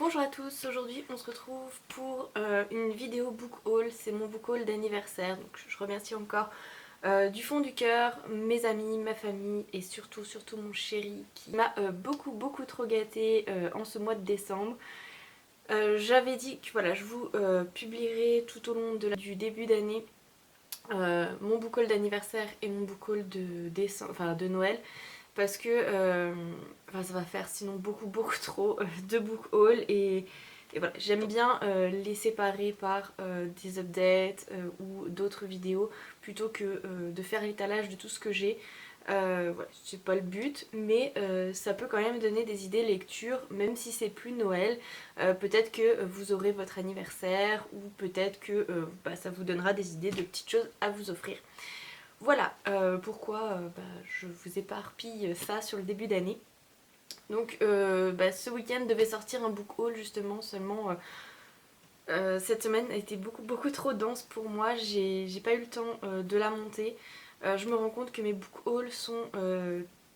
Bonjour à tous, aujourd'hui on se retrouve pour une vidéo book haul, c'est mon book haul d'anniversaire, donc je remercie encore du fond du cœur mes amis, ma famille et surtout mon chéri qui m'a beaucoup trop gâtée en ce mois de décembre. J'avais dit que voilà, je vous publierai tout au long du début d'année mon book haul d'anniversaire et mon book haul de Noël parce que ça va faire sinon beaucoup trop de book haul et voilà, j'aime bien les séparer par des updates ou d'autres vidéos plutôt que de faire l'étalage de tout ce que j'ai. Voilà, c'est pas le but, mais ça peut quand même donner des idées lecture, même si c'est plus Noël. Peut-être que vous aurez votre anniversaire ou peut-être que ça vous donnera des idées de petites choses à vous offrir. Voilà pourquoi je vous éparpille ça sur le début d'année. Donc ce week-end devait sortir un book haul justement, seulement cette semaine a été beaucoup trop dense pour moi, j'ai pas eu le temps de la monter. Je me rends compte que mes book hauls sont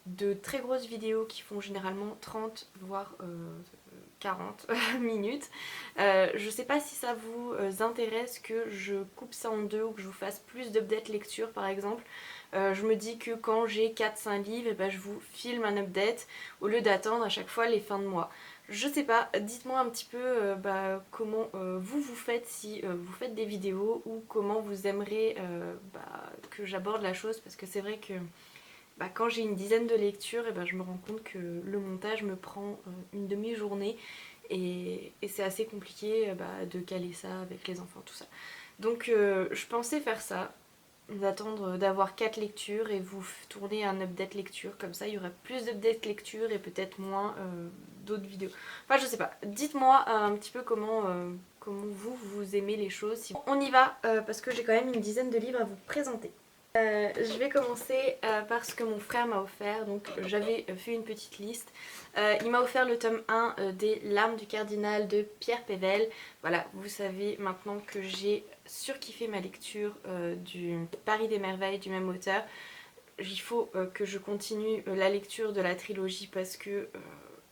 de très grosses vidéos qui font généralement 30 voire 40 minutes. Je sais pas si ça vous intéresse que je coupe ça en deux ou que je vous fasse plus d'updates lecture par exemple. Je me dis que quand j'ai 4-5 livres, je vous filme un update au lieu d'attendre à chaque fois les fins de mois. Je sais pas, dites-moi un petit peu comment vous faites si vous faites des vidéos ou comment vous aimeriez que j'aborde la chose parce que c'est vrai que quand j'ai une dizaine de lectures, je me rends compte que le montage me prend une demi-journée et c'est assez compliqué de caler ça avec les enfants, tout ça. Donc je pensais faire ça, d'attendre d'avoir 4 lectures et vous tourner un update lecture, comme ça il y aurait plus d'update lecture et peut-être moins d'autres vidéos. Enfin je sais pas, dites-moi un petit peu comment vous aimez les choses. On y va parce que j'ai quand même une dizaine de livres à vous présenter. Je vais commencer par ce que mon frère m'a offert. Donc j'avais fait une petite liste. Il m'a offert le tome 1 des Larmes du Cardinal de Pierre Pével. Voilà, vous savez maintenant que j'ai surkiffé ma lecture du Paris des Merveilles du même auteur. Il faut que je continue la lecture de la trilogie parce que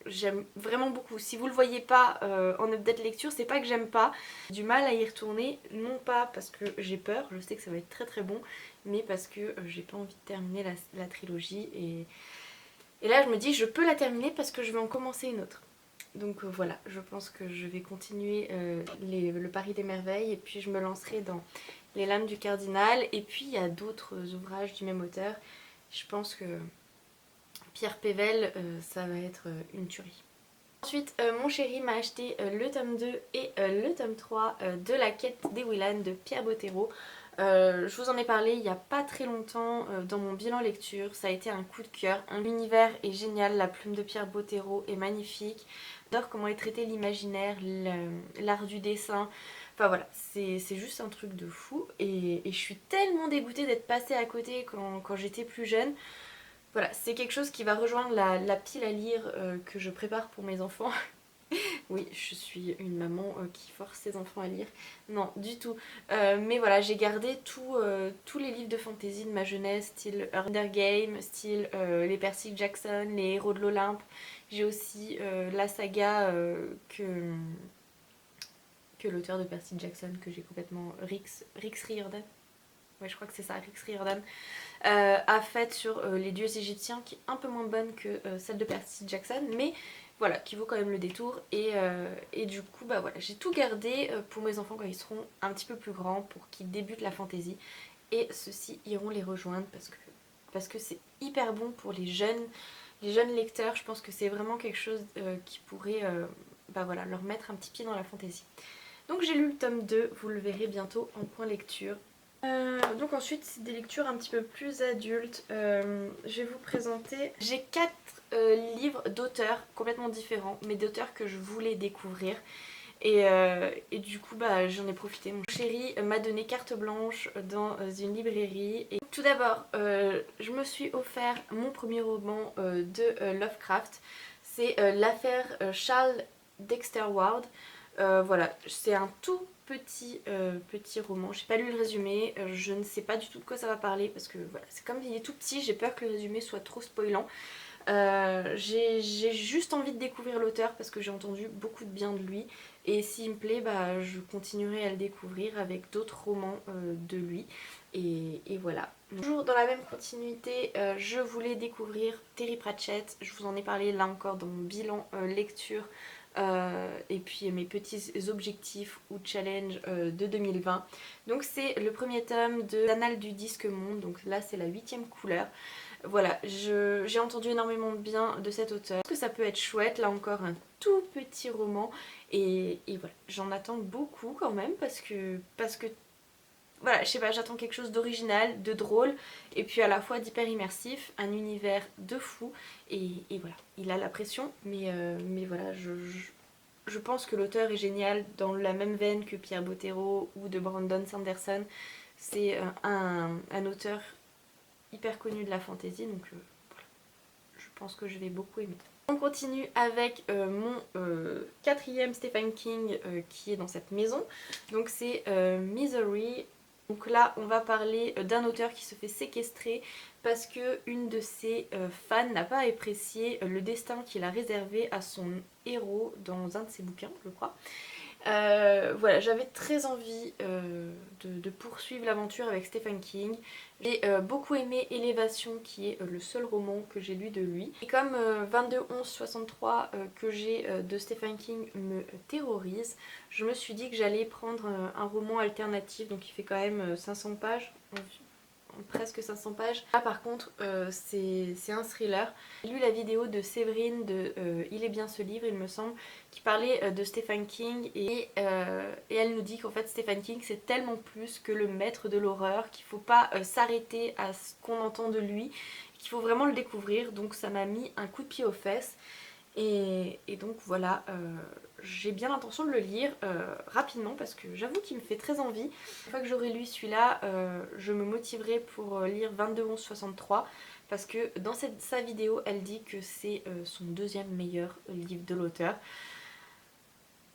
j'aime vraiment beaucoup. Si vous le voyez pas en update lecture, c'est pas que j'aime pas. J'ai du mal à y retourner, non pas parce que j'ai peur, je sais que ça va être très bon, mais parce que j'ai pas envie de terminer la trilogie et là je me dis je peux la terminer parce que je vais en commencer une autre. Donc voilà, je pense que je vais continuer le Paris des Merveilles et puis je me lancerai dans les Lames du Cardinal et puis il y a d'autres ouvrages du même auteur. Je pense que Pierre Pével, ça va être une tuerie. Ensuite, mon chéri m'a acheté le tome 2 et le tome 3 de La Quête des Willan de Pierre Bottero. Je vous en ai parlé il n'y a pas très longtemps dans mon bilan lecture, ça a été un coup de cœur. L'univers est génial, la plume de Pierre Bottero est magnifique. J'adore comment est traité l'imaginaire, l'art du dessin. Enfin voilà, c'est juste un truc de fou et je suis tellement dégoûtée d'être passée à côté quand j'étais plus jeune. Voilà, c'est quelque chose qui va rejoindre la pile à lire que je prépare pour mes enfants. Oui, je suis une maman qui force ses enfants à lire. Non, du tout. Mais voilà, j'ai gardé tous les livres de fantasy de ma jeunesse, style Hunger Games, style les Percy Jackson, les Héros de l'Olympe. J'ai aussi la saga que l'auteur de Percy Jackson, que j'ai complètement... Rix Riordan. Ouais, je crois que c'est ça, Rix Riordan. A faite sur les dieux égyptiens, qui est un peu moins bonne que celle de Percy Jackson, mais voilà, qui vaut quand même le détour. Et du coup, voilà, j'ai tout gardé pour mes enfants quand ils seront un petit peu plus grands, pour qu'ils débutent la fantasy. Et ceux-ci iront les rejoindre parce que c'est hyper bon pour les jeunes lecteurs. Je pense que c'est vraiment quelque chose qui pourrait voilà, leur mettre un petit pied dans la fantasy. Donc j'ai lu le tome 2, vous le verrez bientôt en point lecture. Donc ensuite c'est des lectures un petit peu plus adultes. Je vais vous présenter. J'ai 4 livres d'auteurs complètement différents, mais d'auteurs que je voulais découvrir. Et du coup j'en ai profité. Mon chéri m'a donné carte blanche dans une librairie. Et tout d'abord je me suis offert mon premier roman de Lovecraft. C'est l'affaire Charles Dexter Ward. Voilà, c'est un tout petit roman. J'ai pas lu le résumé, je ne sais pas du tout de quoi ça va parler parce que voilà, c'est comme il est tout petit, j'ai peur que le résumé soit trop spoilant. J'ai juste envie de découvrir l'auteur parce que j'ai entendu beaucoup de bien de lui. Et s'il me plaît, bah, je continuerai à le découvrir avec d'autres romans de lui. Et voilà. Toujours dans la même continuité, je voulais découvrir Terry Pratchett. Je vous en ai parlé là encore dans mon bilan lecture. Et puis mes petits objectifs ou challenges de 2020. Donc c'est le premier tome de l'Annales du Disque Monde. Donc là c'est la 8e couleur. Voilà, j'ai entendu énormément de bien de cet auteur. Je pense que ça peut être chouette, là encore un tout petit roman. Et voilà, j'en attends beaucoup quand même parce que voilà, je sais pas, j'attends quelque chose d'original, de drôle, et puis à la fois d'hyper immersif, un univers de fou, et voilà, il a la pression, mais voilà, je pense que l'auteur est génial dans la même veine que Pierre Bottero ou de Brandon Sanderson. C'est un auteur hyper connu de la fantasy, donc voilà, je pense que je vais beaucoup aimer. On continue avec mon 4e Stephen King qui est dans cette maison, donc c'est Misery. Donc là on va parler d'un auteur qui se fait séquestrer parce que une de ses fans n'a pas apprécié le destin qu'il a réservé à son héros dans un de ses bouquins, je crois. Voilà, j'avais très envie de poursuivre l'aventure avec Stephen King. J'ai beaucoup aimé Élévation, qui est le seul roman que j'ai lu de lui. Et comme 22-11-63 que j'ai de Stephen King me terrorise, je me suis dit que j'allais prendre un roman alternatif, donc il fait quand même 500 pages. Presque 500 pages. Là par contre c'est un thriller. J'ai lu la vidéo de Séverine de Il est bien ce livre il me semble, qui parlait de Stephen King et elle nous dit qu'en fait Stephen King c'est tellement plus que le maître de l'horreur, qu'il faut pas s'arrêter à ce qu'on entend de lui, qu'il faut vraiment le découvrir, donc ça m'a mis un coup de pied aux fesses. Et donc voilà, j'ai bien l'intention de le lire rapidement parce que j'avoue qu'il me fait très envie. Une fois que j'aurai lu celui-là, je me motiverai pour lire 22-11-63 parce que dans sa vidéo, elle dit que c'est son 2e meilleur livre de l'auteur.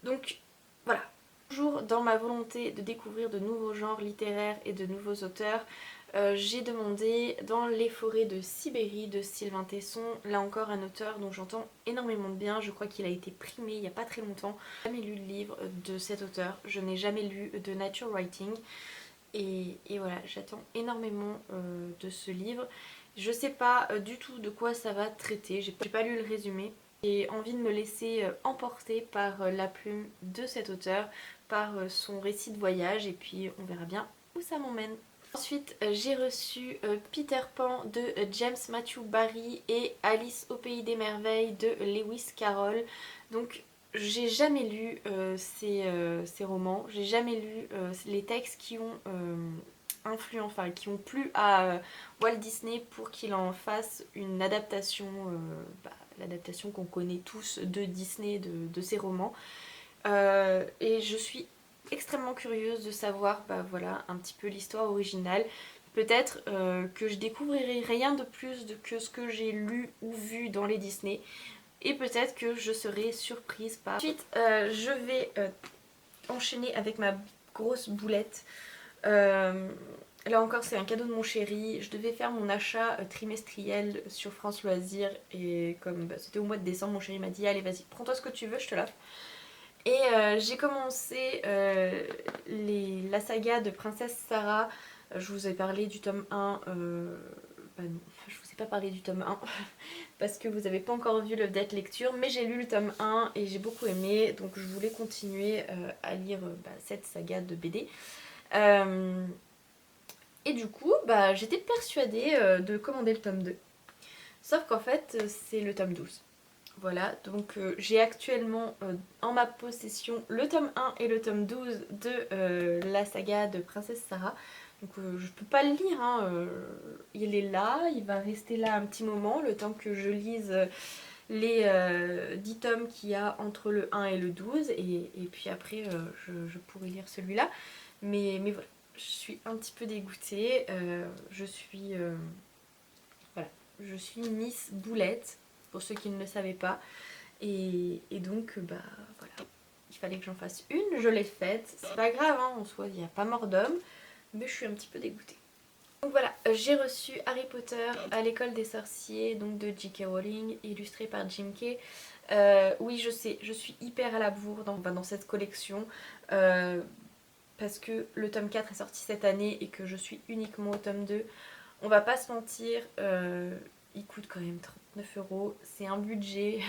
Donc voilà, toujours dans ma volonté de découvrir de nouveaux genres littéraires et de nouveaux auteurs, j'ai demandé Dans les forêts de Sibérie de Sylvain Tesson, là encore un auteur dont j'entends énormément de bien, je crois qu'il a été primé il n'y a pas très longtemps. Je n'ai jamais lu le livre de cet auteur, je n'ai jamais lu de nature writing et voilà, j'attends énormément de ce livre. Je sais pas du tout de quoi ça va traiter, j'ai pas lu le résumé. J'ai envie de me laisser emporter par la plume de cet auteur, par son récit de voyage et puis on verra bien où ça m'emmène. Ensuite j'ai reçu Peter Pan de James Matthew Barry et Alice au pays des merveilles de Lewis Carroll. Donc j'ai jamais lu ces romans, j'ai jamais lu les textes qui ont qui ont plu à Walt Disney pour qu'il en fasse une adaptation, l'adaptation qu'on connaît tous de Disney, de ses romans. Et je suis extrêmement curieuse de savoir voilà, un petit peu l'histoire originale. Peut-être que je découvrirai rien de plus que ce que j'ai lu ou vu dans les Disney. Et peut-être que je serai surprise par... Ensuite, je vais enchaîner avec ma grosse boulette. Là encore c'est un cadeau de mon chéri, je devais faire mon achat trimestriel sur France Loisirs et comme c'était au mois de décembre, mon chéri m'a dit allez vas-y prends-toi ce que tu veux, je te l'offre. Et j'ai commencé la saga de Princesse Sarah. Je vous ai parlé du tome 1, bah non, je vous ai pas parlé du tome 1 parce que vous n'avez pas encore vu l'update lecture, mais j'ai lu le tome 1 et j'ai beaucoup aimé, donc je voulais continuer à lire cette saga de BD. Et du coup, j'étais persuadée de commander le tome 2. Sauf qu'en fait, c'est le tome 12. Voilà, donc j'ai actuellement en ma possession le tome 1 et le tome 12 de la saga de Princesse Sarah. Donc je peux pas le lire, hein, il est là, il va rester là un petit moment, le temps que je lise les 10 tomes qu'il y a entre le 1 et le 12. Et puis après, je pourrai lire celui-là. Mais voilà, je suis un petit peu dégoûtée. Voilà, je suis Miss Boulette, pour ceux qui ne le savaient pas. Et donc, voilà, il fallait que j'en fasse une, je l'ai faite. C'est pas grave, hein, en soi, il n'y a pas mort d'homme, mais je suis un petit peu dégoûtée. Donc voilà, j'ai reçu Harry Potter à l'école des sorciers, donc de J.K. Rowling, illustré par Jim Kay. Oui, je sais, je suis hyper à la bourre dans cette collection. Parce que le tome 4 est sorti cette année et que je suis uniquement au tome 2. On va pas se mentir, il coûte quand même 39 €, c'est un budget.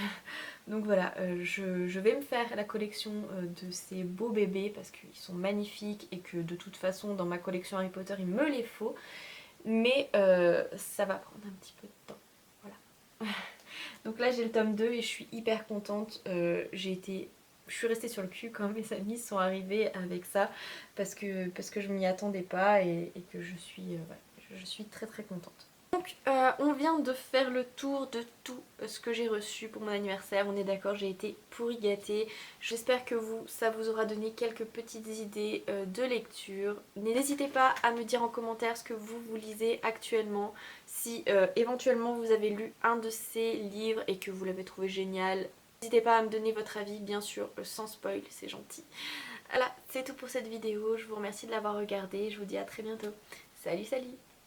Donc voilà, je vais me faire la collection de ces beaux bébés parce qu'ils sont magnifiques et que de toute façon dans ma collection Harry Potter il me les faut. Mais ça va prendre un petit peu de temps. Voilà. Donc là j'ai le tome 2 et je suis hyper contente. Je suis restée sur le cul quand mes amis sont arrivés avec ça parce que je m'y attendais pas et que je suis très très contente. Donc on vient de faire le tour de tout ce que j'ai reçu pour mon anniversaire. On est d'accord, j'ai été pourri gâtée. J'espère que ça vous aura donné quelques petites idées de lecture. N'hésitez pas à me dire en commentaire ce que vous lisez actuellement. Si éventuellement vous avez lu un de ces livres et que vous l'avez trouvé génial. N'hésitez pas à me donner votre avis, bien sûr, sans spoil, c'est gentil. Voilà, c'est tout pour cette vidéo. Je vous remercie de l'avoir regardée. Je vous dis à très bientôt. Salut, salut!